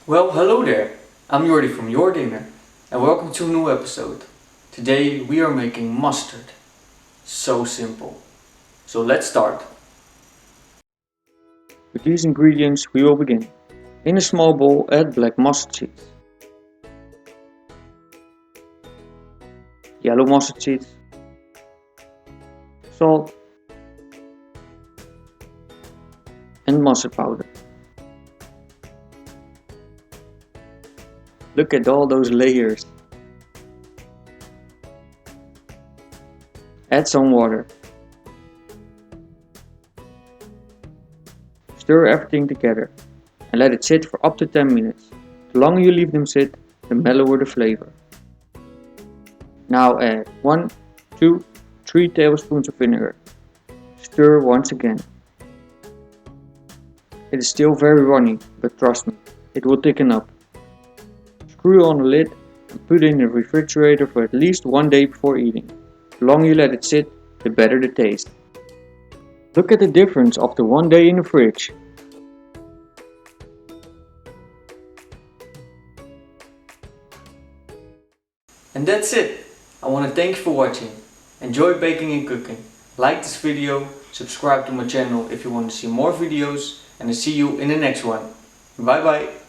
Well, hello there. I'm Jordi from Jordinner and welcome to a new episode. Today we are making mustard. So simple. So let's start. With these ingredients we will begin. In a small bowl add black mustard seeds, yellow mustard seeds, salt and mustard powder. Look at all those layers. Add some water. Stir everything together and let it sit for up to 10 minutes. The longer you leave them sit, the mellower the flavor. Now add 1, 2, 3 tablespoons of vinegar. Stir once again. It is still very runny, but trust me, it will thicken up. Screw on the lid and put it in the refrigerator for at least 1 day before eating. The longer you let it sit, the better the taste. Look at the difference after 1 day in the fridge. And that's it. I want to thank you for watching. Enjoy baking and cooking. Like this video, subscribe to my channel if you want to see more videos, and I'll see you in the next one. Bye bye.